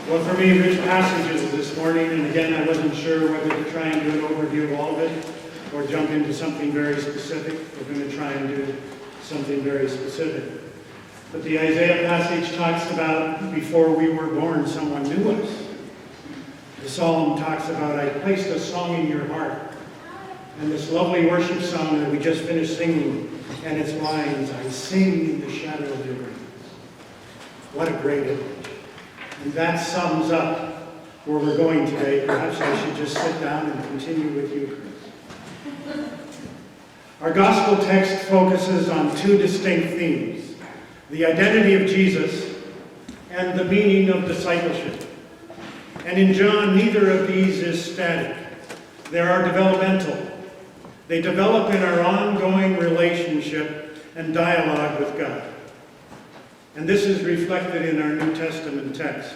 Well, for me, rich passages this morning, and again, I wasn't sure whether to try and do an overview of all of it or jump into something very specific. We're going to try and do something very specific. But the Isaiah passage talks about before we were born, someone knew us. The Psalm talks about, I placed a song in your heart. And this lovely worship song that we just finished singing, and its lines, I sing in the shadow of your wings. What a great image. And that sums up where we're going today. Perhaps I should just sit down and continue with you, Chris. Our gospel text focuses on two distinct themes: the identity of Jesus and the meaning of discipleship. And in John, neither of these is static. They are developmental. They develop in our ongoing relationship and dialogue with God. And this is reflected in our New Testament text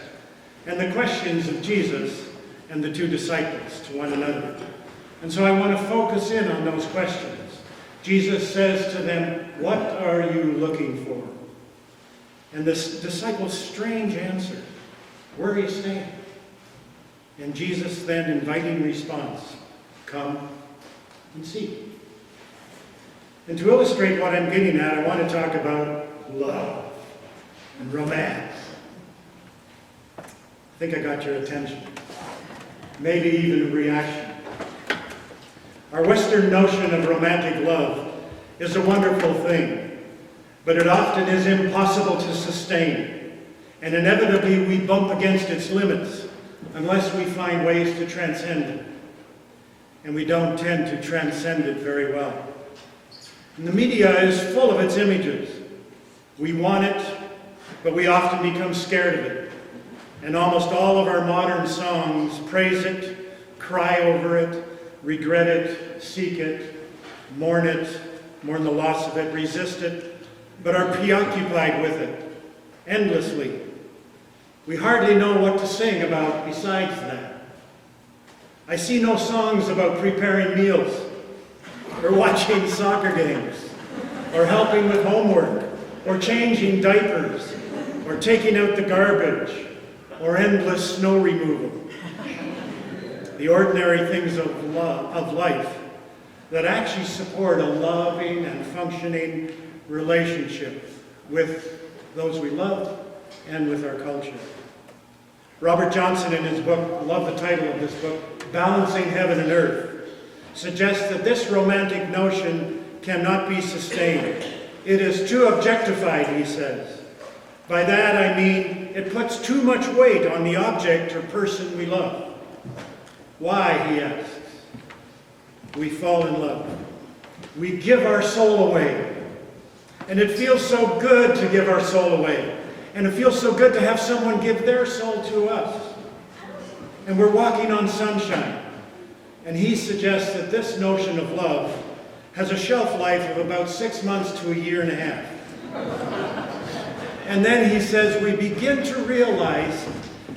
and the questions of Jesus and the two disciples to one another. And so I want to focus in on those questions. Jesus says to them, what are you looking for? And the disciples' strange answer, where are you staying? And Jesus' then inviting response, come and see. And to illustrate what I'm getting at, I want to talk about love and romance. I think I got your attention. Maybe even a reaction. Our Western notion of romantic love is a wonderful thing, but it often is impossible to sustain, and inevitably we bump against its limits unless we find ways to transcend it. And we don't tend to transcend it very well. And the media is full of its images. We want it, but we often become scared of it. And almost all of our modern songs praise it, cry over it, regret it, seek it, mourn the loss of it, resist it, but are preoccupied with it endlessly. We hardly know what to sing about besides that. I see no songs about preparing meals, or watching soccer games, or helping with homework, or changing diapers, or taking out the garbage, or endless snow removal. The ordinary things of life that actually support a loving and functioning relationship with those we love and with our culture. Robert Johnson, in his book, I love the title of this book, Balancing Heaven and Earth, suggests that this romantic notion cannot be sustained. It is too objectified, he says. By that I mean it puts too much weight on the object or person we love. Why, he asks. We fall in love. We give our soul away. And it feels so good to give our soul away. And it feels so good to have someone give their soul to us. And we're walking on sunshine. And he suggests that this notion of love has a shelf life of about 6 months to a year and a half. And then he says we begin to realize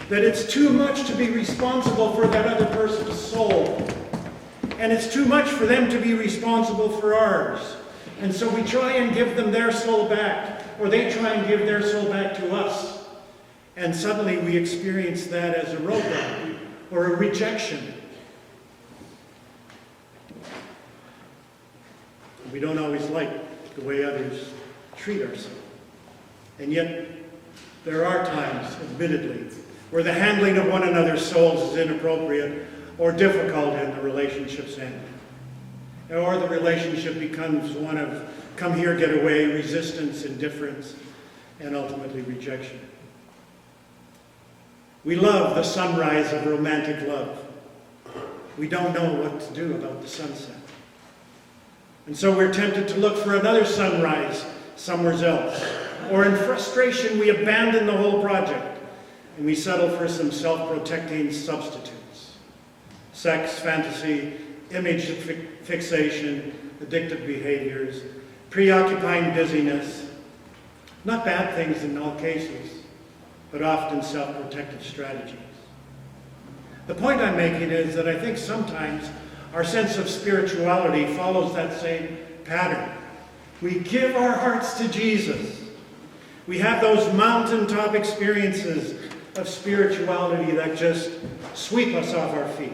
that it's too much to be responsible for that other person's soul. And it's too much for them to be responsible for ours. And so we try and give them their soul back, or they try and give their soul back to us. And suddenly we experience that as a roadblock or a rejection. We don't always like the way others treat ourselves. And yet, there are times, admittedly, where the handling of one another's souls is inappropriate or difficult and the relationships end. Or the relationship becomes one of come here, get away, resistance, indifference, and ultimately rejection. We love the sunrise of romantic love. We don't know what to do about the sunset. And so we're tempted to look for another sunrise somewhere else. Or in frustration, we abandon the whole project and we settle for some self-protecting substitutes. Sex, fantasy, image fixation, addictive behaviors, preoccupying busyness. Not bad things in all cases, but often self-protective strategies. The point I'm making is that I think sometimes our sense of spirituality follows that same pattern. We give our hearts to Jesus. We have those mountaintop experiences of spirituality that just sweep us off our feet.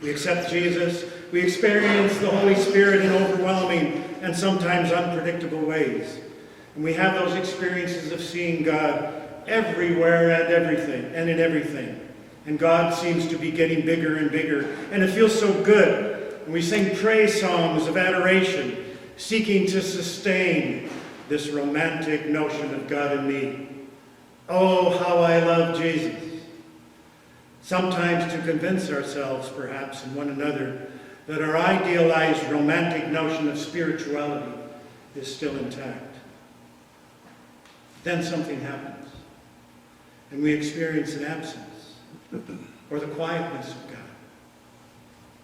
We accept Jesus. We experience the Holy Spirit in overwhelming and sometimes unpredictable ways. And we have those experiences of seeing God everywhere and everything and in everything. And God seems to be getting bigger and bigger. And it feels so good. And we sing praise songs of adoration, seeking to sustain this romantic notion of God and me. Oh, how I love Jesus. Sometimes to convince ourselves, perhaps, and one another, that our idealized romantic notion of spirituality is still intact. Then something happens, and we experience an absence, or the quietness of God,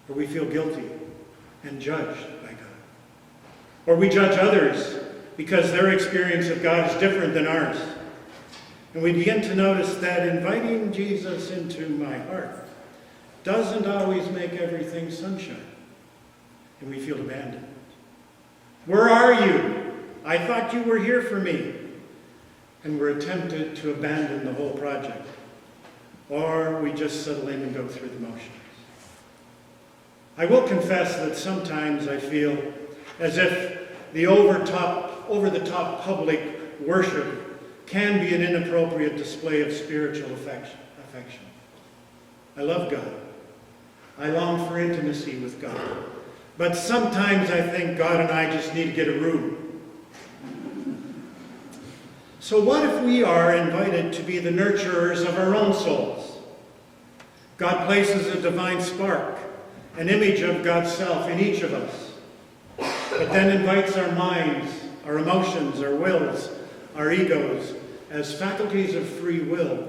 or we feel guilty and judged by God. Or we judge others because their experience of God is different than ours. And we begin to notice that inviting Jesus into my heart doesn't always make everything sunshine. And we feel abandoned. Where are you? I thought you were here for me. And we're tempted to abandon the whole project. Or we just settle in and go through the motions. I will confess that sometimes I feel as if the over-the-top public worship can be an inappropriate display of spiritual affection. I love God. I long for intimacy with God. But sometimes I think God and I just need to get a room. So what if we are invited to be the nurturers of our own souls? God places a divine spark, an image of God's self in each of us, but then invites our minds, our emotions, our wills, our egos, as faculties of free will,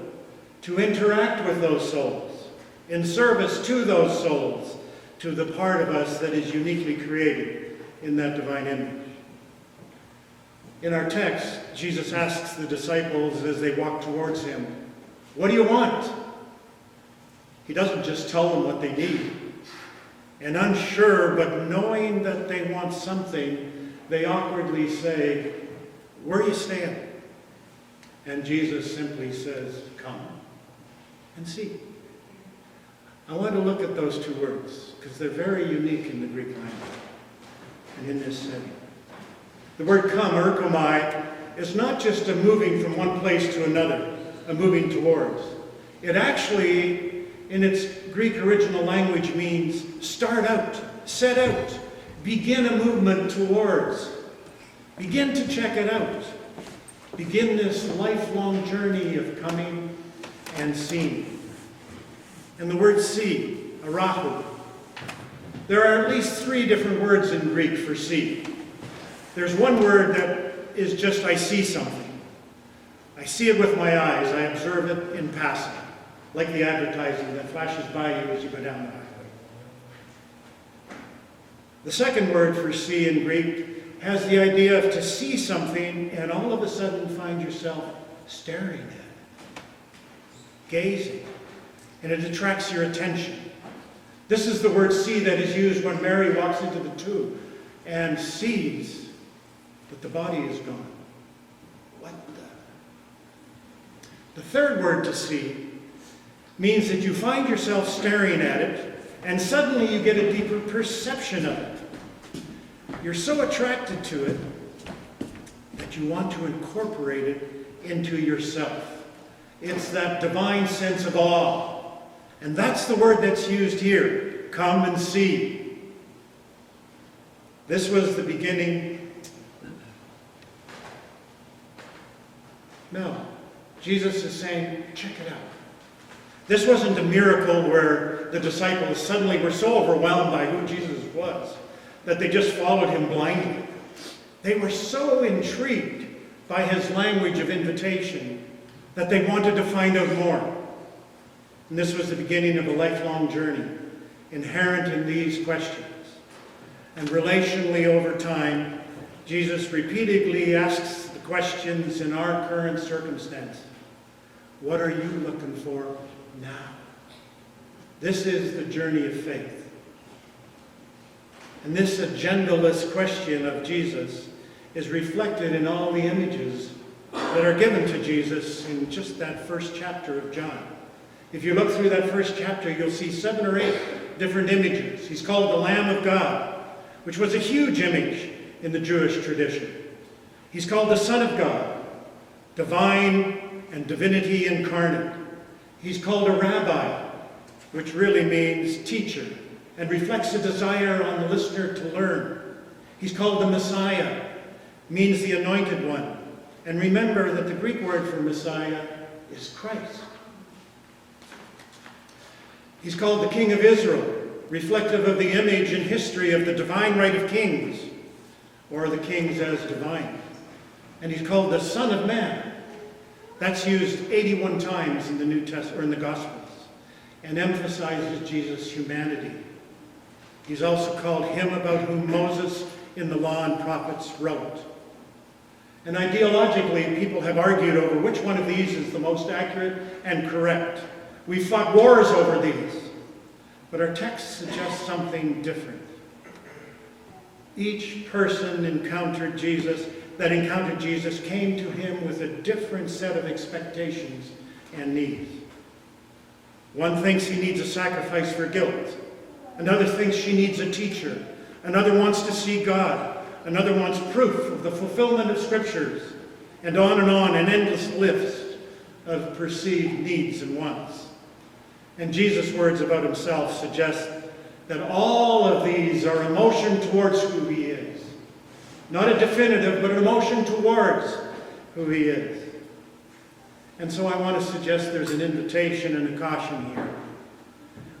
to interact with those souls, in service to those souls, to the part of us that is uniquely created in that divine image. In our text, Jesus asks the disciples as they walk towards him, "What do you want?" He doesn't just tell them what they need. And unsure, but knowing that they want something, they awkwardly say, "Where are you staying?" And Jesus simply says, "Come and see." I want to look at those two words because they're very unique in the Greek language and in this setting. The word come, erkomai, is not just a moving from one place to another, a moving towards. It actually, in its Greek original language, means start out, set out, begin a movement towards, begin to check it out, begin this lifelong journey of coming and seeing. And the word see, arahu, there are at least 3 different words in Greek for see. There's one word that is just I see something. I see it with my eyes. I observe it in passing, like the advertising that flashes by you as you go down the highway. The second word for see in Greek has the idea of to see something and all of a sudden find yourself staring at it, gazing, and it attracts your attention. This is the word see that is used when Mary walks into the tomb and sees that the body is gone. What the? The third word to see means that you find yourself staring at it and suddenly you get a deeper perception of it. You're so attracted to it that you want to incorporate it into yourself. It's that divine sense of awe. And that's the word that's used here. Come and see. This was the beginning. No. Jesus is saying, check it out. This wasn't a miracle where the disciples suddenly were so overwhelmed by who Jesus was that they just followed him blindly. They were so intrigued by his language of invitation that they wanted to find out more. And this was the beginning of a lifelong journey, inherent in these questions. And relationally over time, Jesus repeatedly asks the questions in our current circumstance. What are you looking for now? This is the journey of faith. And this agendaless question of Jesus is reflected in all the images that are given to Jesus in just that first chapter of John. If you look through that first chapter, you'll see 7 or 8 different images. He's called the Lamb of God, which was a huge image in the Jewish tradition. He's called the Son of God, divine and divinity incarnate. He's called a rabbi, which really means teacher, and reflects a desire on the listener to learn. He's called the Messiah, means the anointed one. And remember that the Greek word for Messiah is Christ. He's called the King of Israel, reflective of the image and history of the divine right of kings, or the kings as divine. And he's called the Son of Man. That's used 81 times in the New Testament or in the Gospels, and emphasizes Jesus' humanity. He's also called him about whom Moses in the law and prophets wrote. And ideologically, people have argued over which one of these is the most accurate and correct. We've fought wars over these, but our text suggests something different. Each person that encountered Jesus came to him with a different set of expectations and needs. One thinks he needs a sacrifice for guilt. Another thinks she needs a teacher. Another wants to see God. Another wants proof of the fulfillment of scriptures. And on, an endless list of perceived needs and wants. And Jesus' words about himself suggest that all of these are emotion towards who he is. Not a definitive, but an emotion towards who he is. And so I want to suggest there's an invitation and a caution here.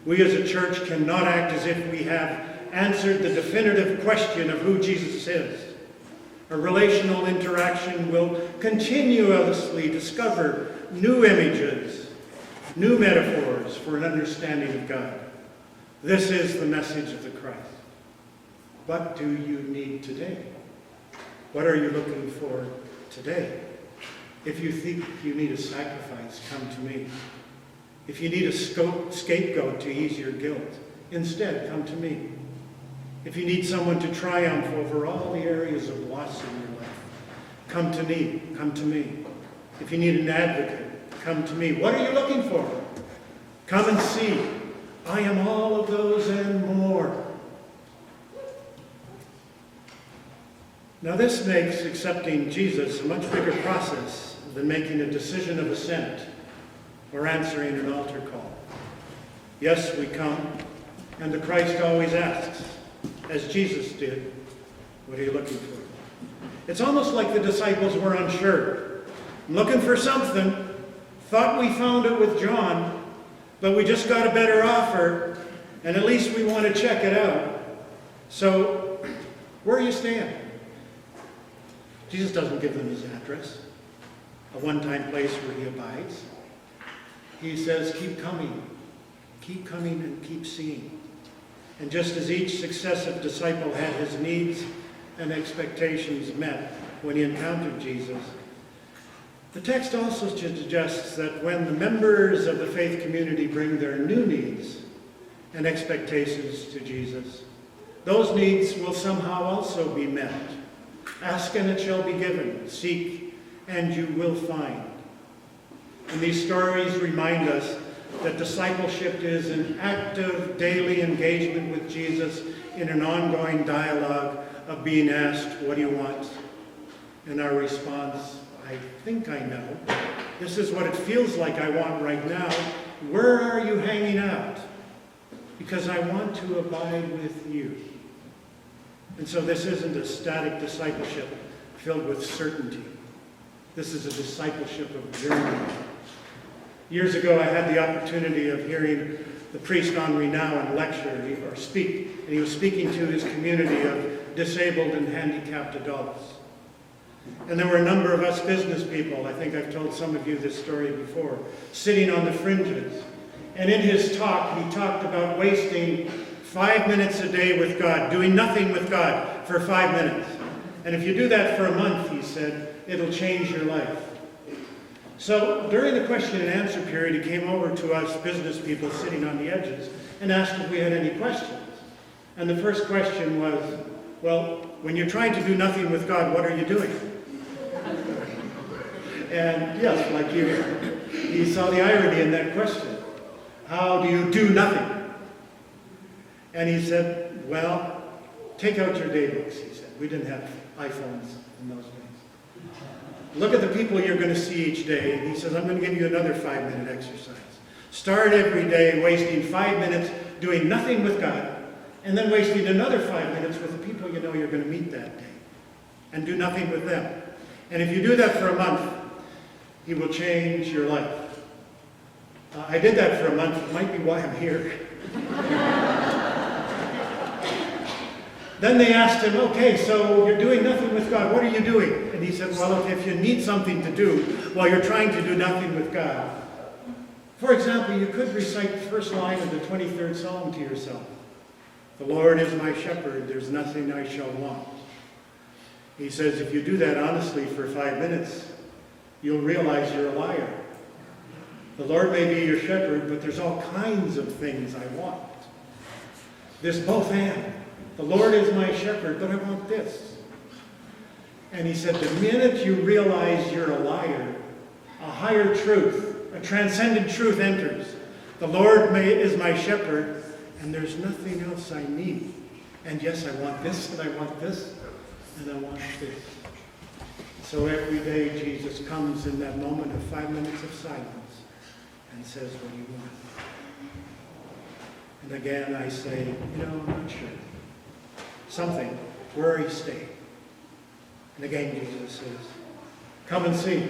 We as a church cannot act as if we have answered the definitive question of who Jesus is. A relational interaction will continuously discover new images, new metaphors for an understanding of God. This is the message of the Christ. What do you need today? What are you looking for today? If you think you need a sacrifice, come to me. If you need a scapegoat to ease your guilt, instead, come to me. If you need someone to triumph over all the areas of loss in your life, come to me. Come to me. If you need an advocate, come to me. What are you looking for? Come and see. I am all of those and more. Now this makes accepting Jesus a much bigger process than making a decision of assent or answering an altar call. Yes, we come, and the Christ always asks, as Jesus did, what are you looking for? It's almost like the disciples were unsure. Looking for something, thought we found it with John, but we just got a better offer, and at least we want to check it out. So, where are you staying? Jesus doesn't give them his address, a one-time place where he abides. He says, keep coming and keep seeing. And just as each successive disciple had his needs and expectations met when he encountered Jesus, the text also suggests that when the members of the faith community bring their new needs and expectations to Jesus, those needs will somehow also be met. Ask and it shall be given. Seek and you will find. And these stories remind us that discipleship is an active daily engagement with Jesus in an ongoing dialogue of being asked, what do you want? And our response, I think I know. This is what it feels like I want right now. Where are you hanging out? Because I want to abide with you. And so this isn't a static discipleship filled with certainty. This is a discipleship of journey. Years ago, I had the opportunity of hearing the priest Henri Nouwen lecture or speak, and he was speaking to his community of disabled and handicapped adults. And there were a number of us business people, I think I've told some of you this story before, sitting on the fringes. And in his talk, he talked about wasting 5 minutes a day with God, doing nothing with God for 5 minutes. And if you do that for a month, he said, it'll change your life. So during the question and answer period, he came over to us business people sitting on the edges and asked if we had any questions. And the first question was, well, when you're trying to do nothing with God, what are you doing? And yes, like you, he saw the irony in that question. How do you do nothing? And he said, well, take out your daybooks, he said. We didn't have iPhones in those days. Look at the people you're going to see each day. And he says, I'm going to give you another 5-minute exercise. Start every day wasting 5 minutes doing nothing with God, and then wasting another 5 minutes with the people you know you're going to meet that day, and do nothing with them. And if you do that for a month, he will change your life. I did that for a month. It might be why I'm here. Then they asked him, okay, so you're doing nothing with God. What are you doing? And he said, well, if you need something to do while you're trying to do nothing with God. For example, you could recite the first line of the 23rd Psalm to yourself. The Lord is my shepherd, there's nothing I shall want. He says, if you do that honestly for 5 minutes, you'll realize you're a liar. The Lord may be your shepherd, but there's all kinds of things I want. This both and. The Lord is my shepherd, but I want this. And he said, the minute you realize you're a liar, a higher truth, a transcendent truth enters. The Lord is my shepherd, and there's nothing else I need. And yes, I want this, and I want this, and I want this. So every day Jesus comes in that moment of 5 minutes of silence and says, what do you want? And again I say, I'm not sure. Something. Where are you staying? And again Jesus says, come and see.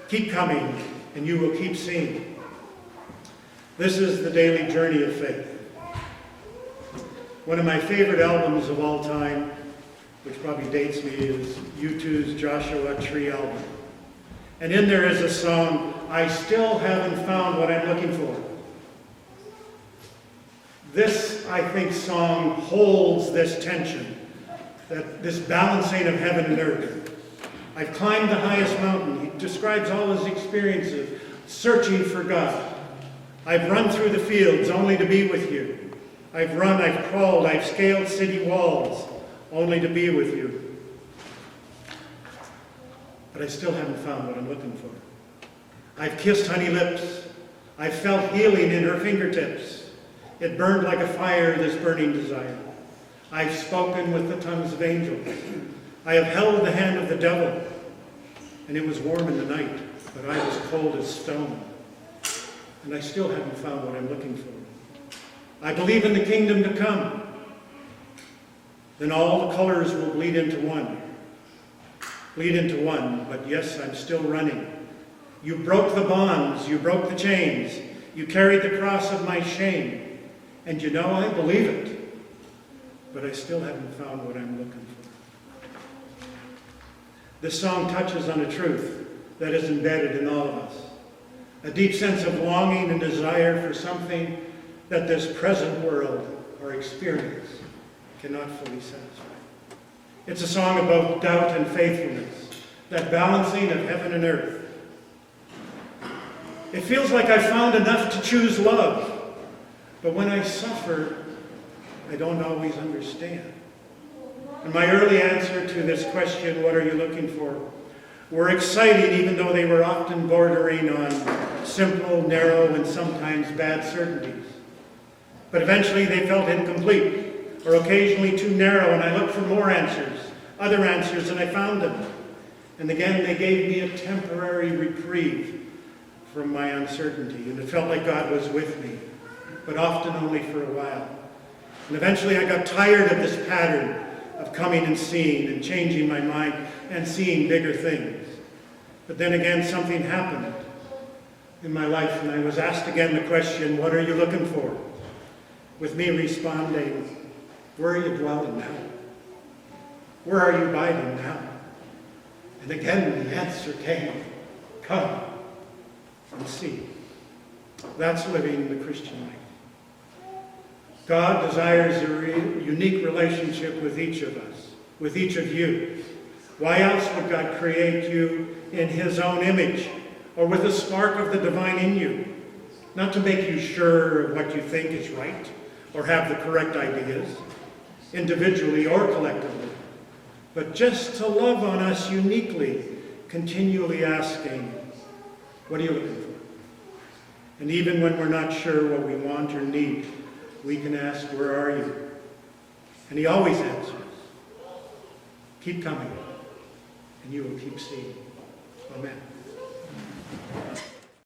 Keep coming, and you will keep seeing. This is the daily journey of faith. One of my favorite albums of all time, which probably dates me, is U2's Joshua Tree album. And in there is a song, I still haven't found what I'm looking for. This, I think, song holds this tension, this balancing of heaven and earth. I've climbed the highest mountain. He describes all his experiences, searching for God. I've run through the fields only to be with you. I've run, I've crawled, I've scaled city walls only to be with you. But I still haven't found what I'm looking for. I've kissed honey lips. I've felt healing in her fingertips. It burned like a fire, this burning desire. I've spoken with the tongues of angels. I have held the hand of the devil, and it was warm in the night, but I was cold as stone. And I still haven't found what I'm looking for. I believe in the kingdom to come. Then all the colors will bleed into one. Bleed into one, but yes, I'm still running. You broke the bonds, you broke the chains. You carried the cross of my shame. And I believe it. But I still haven't found what I'm looking for. This song touches on a truth that is embedded in all of us. A deep sense of longing and desire for something that this present world or experience cannot fully satisfy. It's a song about doubt and faithfulness, that balancing of heaven and earth. It feels like I found enough to choose love, but when I suffer, I don't always understand. And my early answer to this question, what are you looking for, were exciting, even though they were often bordering on simple, narrow, and sometimes bad certainties. But eventually they felt incomplete, or occasionally too narrow, and I looked for more answers, other answers, and I found them. And again, they gave me a temporary reprieve from my uncertainty, and it felt like God was with me, but often only for a while. And eventually I got tired of this pattern of coming and seeing and changing my mind and seeing bigger things. But then again, something happened in my life, and I was asked again the question, what are you looking for? With me responding, where are you dwelling now? Where are you abiding now? And again the answer came, come and see. That's living the Christian life. God desires a unique relationship with each of us, with each of you. Why else would God create you in his own image, or with a spark of the divine in you? Not to make you sure of what you think is right, or have the correct ideas, individually or collectively, but just to love on us uniquely, continually asking, what are you looking for? And even when we're not sure what we want or need, we can ask, where are you? And he always answers, keep coming, and you will keep seeing. Amen.